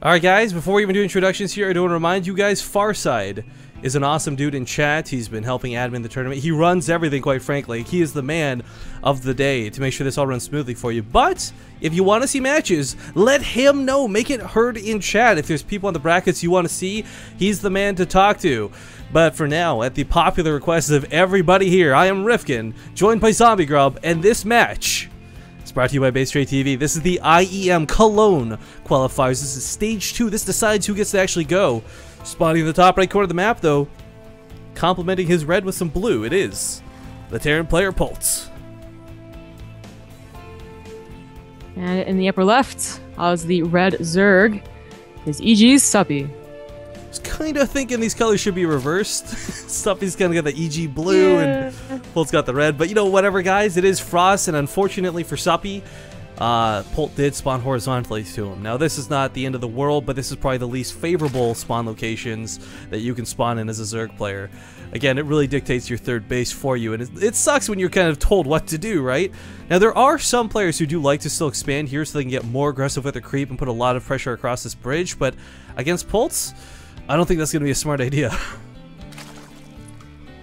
Alright guys, before we even do introductions here, I do want to remind you guys, Farside is an awesome dude in chat. He's been helping admin the tournament. He runs everything, quite frankly. He is the man of the day to make sure this all runs smoothly for you. But if you want to see matches, let him know. Make it heard in chat. If there's people on the brackets you want to see, he's the man to talk to. But for now, at the popular request of everybody here, I am Rifkin, joined by Zombie Grub, and this match is brought to you by Base Trade TV. This is the IEM Cologne Qualifiers. This is stage 2. This decides who gets to actually go. Spotting in the top right corner of the map, though, complementing his red with some blue, it is the Terran player Polt. And in the upper left, as the red Zerg, is EG's Suppy. I was kind of thinking these colors should be reversed. Suppy's kind of got the EG blue and Polt's got the red. But you know, whatever, guys. It is Frost, and unfortunately for Suppy, Polt did spawn horizontally to him. Now, this is not the end of the world, but this is probably the least favorable spawn locations that you can spawn in as a Zerg player. Again, it really dictates your third base for you, and it sucks when you're kind of told what to do, right? Now, there are some players who do like to still expand here so they can get more aggressive with their creep and put a lot of pressure across this bridge, but against Polts, I don't think that's going to be a smart idea.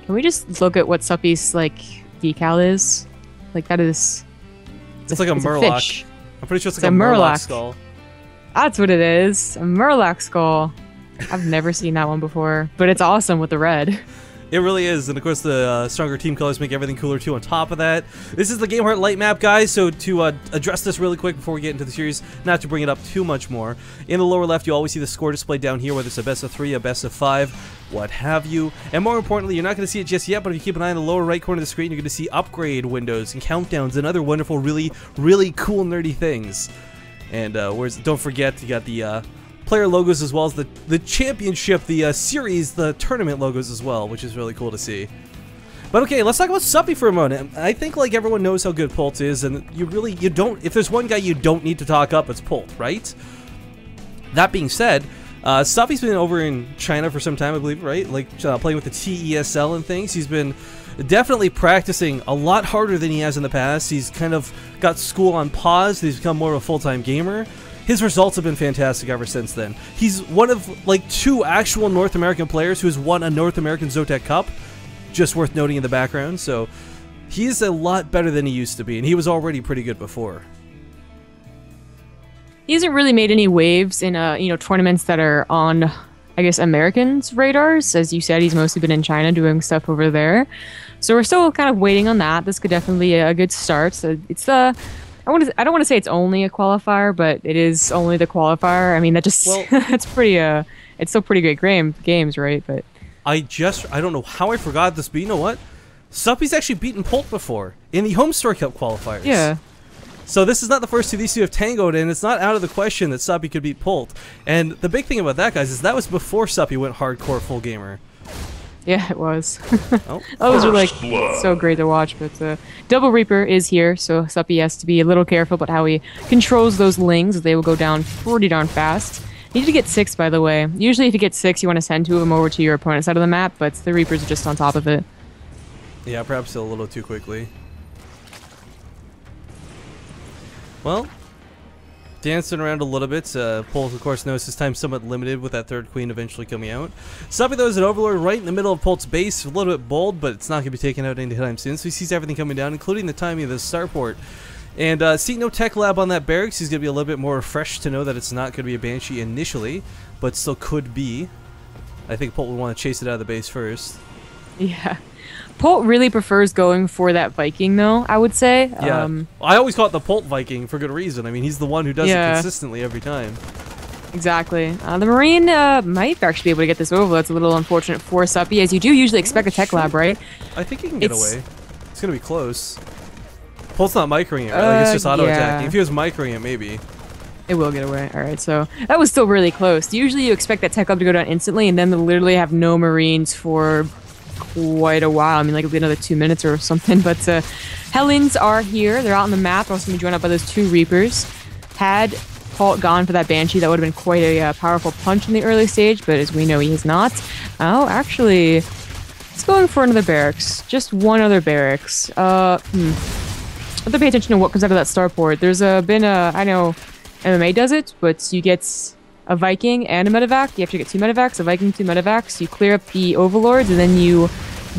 Can we just look at what Suppy's, like, decal is? Like, that is... It's like a Murloc. Fish. I'm pretty sure it's like a Murloc skull. That's what it is. A Murloc skull. I've never seen that one before, but it's awesome with the red. It really is, and of course the stronger team colors make everything cooler too on top of that. This is the Game Heart Light map, guys, so to address this really quick before we get into the series, not to bring it up too much more, in the lower left you always see the score displayed down here, whether it's a best of 3, a best of 5, what have you. And more importantly, you're not going to see it just yet, but if you keep an eye on the lower right corner of the screen, you're going to see upgrade windows and countdowns and other wonderful, really cool, nerdy things. And don't forget, you got the player logos as well as the championship, the series, the tournament logos as well, which is really cool to see. But okay, let's talk about Suppy for a moment. I think like everyone knows how good Polt is, and you don't, if there's one guy you don't need to talk up, it's Polt, right? That being said, Suppy's been over in China for some time, I believe, right? Like playing with the TESL and things. He's been definitely practicing a lot harder than he has in the past. He's kind of got school on pause. He's become more of a full-time gamer. His results have been fantastic ever since then. He's one of like 2 actual North American players who has won a North American Zotac Cup, just worth noting in the background. So he's a lot better than he used to be, and he was already pretty good before. He hasn't really made any waves in tournaments that are on, I guess, Americans' radars. As you said, he's mostly been in China doing stuff over there. So we're still kind of waiting on that. This could definitely be a good start. So it's the... I don't want to say it's only a qualifier, but it is only the qualifier. I mean, that just that's pretty it's still pretty great games, right? But I don't know how I forgot this, but you know what? Suppy's actually beaten Polt before in the Home Store Cup qualifiers. Yeah. So this is not the first two these two have tangoed, and it's not out of the question that Suppy could beat Polt. And the big thing about that, guys, is that was before Suppy went hardcore full gamer. Yeah, it was. Those are like so great to watch, but Double Reaper is here, so Suppy has to be a little careful about how he controls those lings. They will go down pretty darn fast. He did get 6, by the way. Usually if you get 6, you want to send 2 of them over to your opponent's side of the map, but the Reapers are just on top of it. Yeah, perhaps a little too quickly. Well, dancing around a little bit. Polt, of course, knows his time somewhat limited with that 3rd queen eventually coming out. Suppy, though, is an overlord right in the middle of Polt's base. A little bit bold, but it's not going to be taken out anytime soon. So he sees everything coming down, including the timing of the starport. And seeing no tech lab on that barracks, he's going to be a little bit more refreshed to know that it's not going to be a Banshee initially, but still could be. I think Polt would want to chase it out of the base first. Yeah. Polt really prefers going for that Viking, though, I would say. Yeah. I always call it the Polt Viking for good reason. I mean, he's the one who does it consistently every time. Exactly. The Marine might actually be able to get this over. That's a little unfortunate for Suppy, as you do usually expect a tech lab, right? I think he can get away. It's going to be close. Polt's not microing it, right? Like, it's just auto-attacking. If he was microing it, maybe. It will get away. Alright, so that was still really close. Usually you expect that tech lab to go down instantly, and then they'll literally have no Marines for quite a while. I mean, like it'll be another 2 minutes or something, but Hellions are here. They're out on the map. Also going to be joined up by those 2 Reapers. Had Polt gone for that Banshee, that would have been quite a powerful punch in the early stage, but as we know, he is not. Oh, actually, he's going for another barracks. Just one other barracks. I have to pay attention to what comes out of that starport. There's been I know MMA does it, but you get a Viking and a medevac. You have to get 2 medevacs, a Viking, 2 medevacs. You clear up the overlords, and then you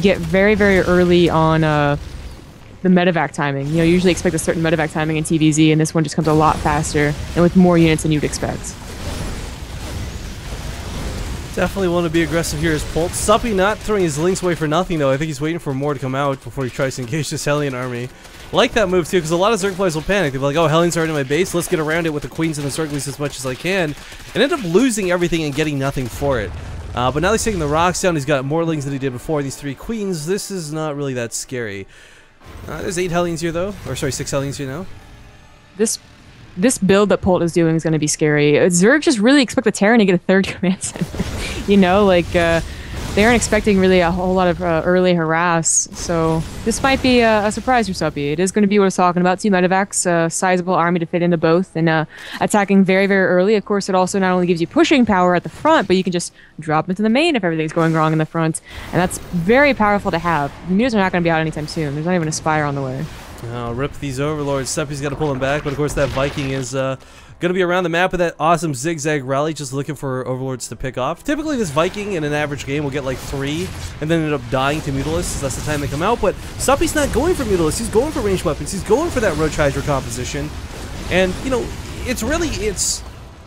get very, very early on the medevac timing. You know, you usually expect a certain medevac timing in TVZ, and this one just comes a lot faster and with more units than you'd expect. Definitely want to be aggressive here as Polt. Suppy not throwing his links away for nothing, though. I think he's waiting for more to come out before he tries to engage this Hellion army. Like that move, too, because a lot of Zerg players will panic. They'll be like, oh, Hellions are in my base. Let's get around it with the Queens and the Zerglies as much as I can. And end up losing everything and getting nothing for it. But now he's taking the rocks down. He's got more lings than he did before. These 3 Queens, this is not really that scary. There's 8 Hellions here, though. Or, sorry, 6 Hellions here now. This build that Polt is doing is going to be scary. Zerg just really expect the Terran to get a 3rd command center. You know, like, they aren't expecting really a whole lot of early harass. So this might be a surprise for Suppy. It is going to be what I was talking about. 2 medevacs, a sizable army to fit into both, and attacking very, very early. Of course, it also not only gives you pushing power at the front, but you can just drop into the main if everything's going wrong in the front. And that's very powerful to have. The meters are not going to be out anytime soon. There's not even a Spire on the way. Oh, rip these overlords. Suppy's got to pull them back, but of course that Viking is going to be around the map with that awesome zigzag rally, just looking for overlords to pick off. Typically this Viking in an average game will get like 3 and then end up dying to Mutalisks. That's the time they come out, but Suppy's not going for Mutalisks. He's going for ranged weapons. He's going for that Roach Hydra composition. And, you know, it's really, it's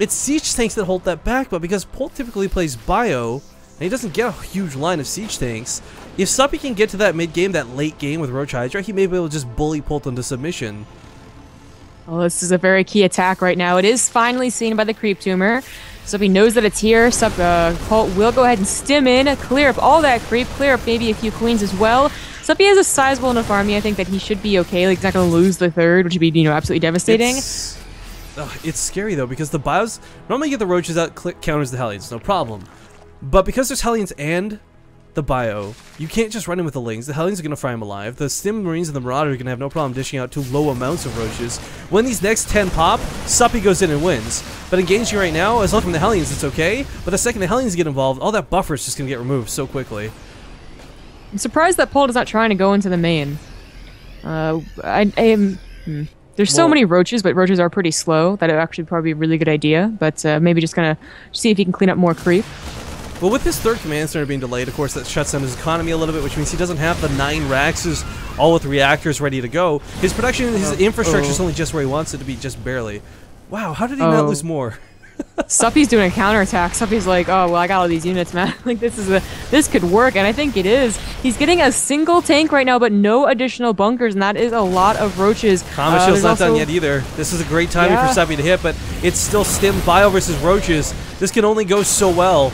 siege tanks that hold that back, but because Polt typically plays bio, and he doesn't get a huge line of siege tanks, if Suppy can get to that mid-game, that late game with Roach Hydra, he may be able to just bully Polt into submission. Well, this is a very key attack right now. It is finally seen by the Creep Tumor. Suppy knows that it's here. Polt will go ahead and stim in, clear up all that creep, clear up maybe a few queens as well. Suppy has a sizable enough army, I think, that he should be okay. Like, he's not going to lose the 3rd, which would be, you know, absolutely devastating. It's scary, though, because the bios... Normally you get the Roaches out, counters the Hellions, no problem. But because there's Hellions and the bio, you can't just run in with the Lings. The Hellions are going to fry him alive. The Stim Marines and the Marauders are going to have no problem dishing out 2 low amounts of Roaches. When these next 10 pop, Suppy goes in and wins. But engaging right now, as long as from the Hellions, it's okay. But the second the Hellions get involved, all that buffer is just going to get removed so quickly. I'm surprised that Polt is not trying to go into the main. There's so many Roaches, but Roaches are pretty slow. That would actually probably be a really good idea. But maybe just gonna see if he can clean up more creep. Well, with his 3rd command center being delayed, of course, that shuts down his economy a little bit, which means he doesn't have the 9 Raxes all with reactors ready to go. His production, his infrastructure is only just where he wants it to be, just barely. Wow, how did he not lose more? Suppy's doing a counterattack. Suppy's like, oh, well, I got all these units, man. Like, this could work, and I think it is. He's getting a single tank right now, but no additional bunkers, and that is a lot of Roaches. Combat Shield's not done yet either. This is a great timing for Suppy to hit, but it's still Stim Bio versus Roaches. This can only go so well.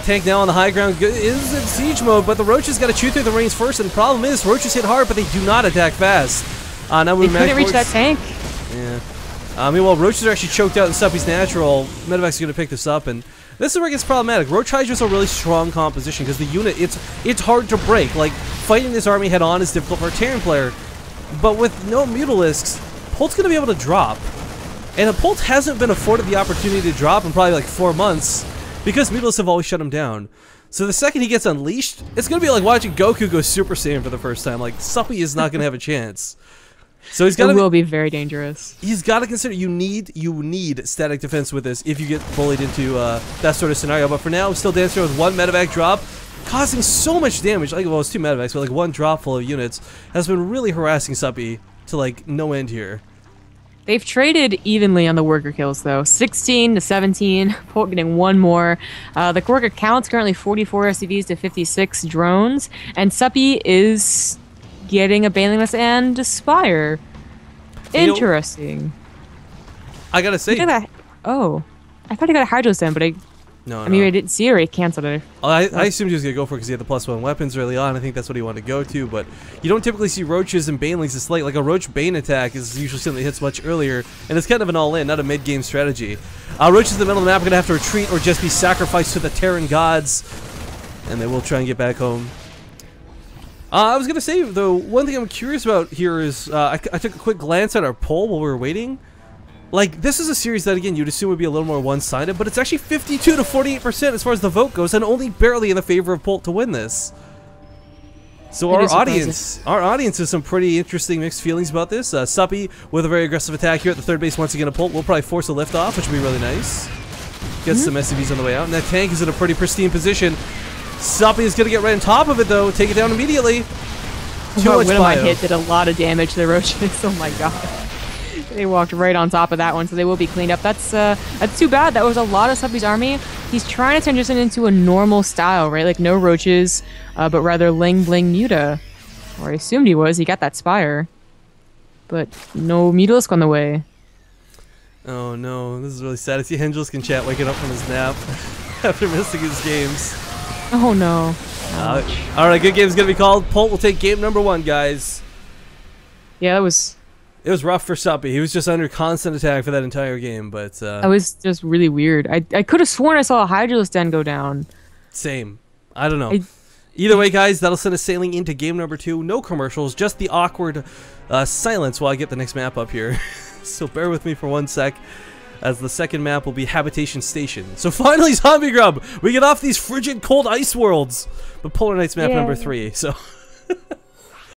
Tank now on the high ground is in siege mode, but the Roaches got to chew through the rings first, and the problem is Roaches hit hard, but they do not attack fast. Now they couldn't reach that tank. Yeah. Meanwhile, Roaches are actually choked out in Suppy's natural. Medevac's going to pick this up, and this is where it gets problematic. Roach Hydra's a really strong composition because the unit, it's hard to break. Like, fighting this army head-on is difficult for a Terran player, but with no Mutalisks, Polt's going to be able to drop. And Polt hasn't been afforded the opportunity to drop in probably like 4 months, because Mutalisks have always shut him down. So the second he gets unleashed, it's going to be like watching Goku go Super Saiyan for the first time. Like, Suppy is not going to have a chance. So he's got to... It will be very dangerous. He's got to consider, you need static defense with this if you get bullied into that sort of scenario. But for now, still dancing with 1 medevac drop, causing so much damage. Like, well, it's 2 medevacs, but like 1 drop full of units has been really harassing Suppy to like no end here. They've traded evenly on the worker kills, though. 16 to 17. Polt getting 1 more. The worker count's currently 44 SCVs to 56 drones. And Suppy is getting a Baneliness and a Spire. Interesting. I gotta say... Oh. I thought he got a Hydro Stem, but I mean, I didn't see her. He canceled it. I assumed he was going to go for it because he had the +1 weapons early on. I think that's what he wanted to go to, but you don't typically see Roaches and Banelings this late. Like, a Roach Bane attack is usually something that hits much earlier, and it's kind of an all-in, not a mid-game strategy. Roaches in the middle of the map are going to have to retreat or just be sacrificed to the Terran gods, and they will try and get back home. I was going to say, though, one thing I'm curious about here is, I took a quick glance at our poll while we were waiting. Like, this is a series that, again, you'd assume would be a little more one-sided, but it's actually 52 to 48% as far as the vote goes, and only barely in the favor of Polt to win this. So our audience has some pretty interesting mixed feelings about this. Suppy with a very aggressive attack here at the 3rd base once again. A Polt will probably force a lift off, which would be really nice. Gets some SCVs on the way out, and that tank is in a pretty pristine position. Suppy is going to get right on top of it, though. Take it down immediately. Too much One of my bio. hit did a lot of damage to the roaches. Oh my god. They walked right on top of that one, so they will be cleaned up. That's too bad. That was a lot of Suppy's army. He's trying to transition into a normal style, right? Like no roaches, but rather Ling Bling Muta. Or I assumed he was. He got that Spire. But no Mutalisk on the way. Oh no, this is really sad. I see Angelisk in chat waking up from his nap after missing his games. Oh no. Alright, good game's gonna be called. Polt will take game number 1, guys. Yeah, that was... It was rough for Suppy. He was just under constant attack for that entire game, but... that was just really weird. I could have sworn I saw a Hydralisk Den go down. Same. I don't know. Either way, guys, that'll send us sailing into game number 2. No commercials, just the awkward silence while I get the next map up here. So bear with me for 1 sec, as the second map will be Habitation Station. So finally, Zombie Grub! We get off these frigid, cold ice worlds! But Polar Knight's map number 3, so...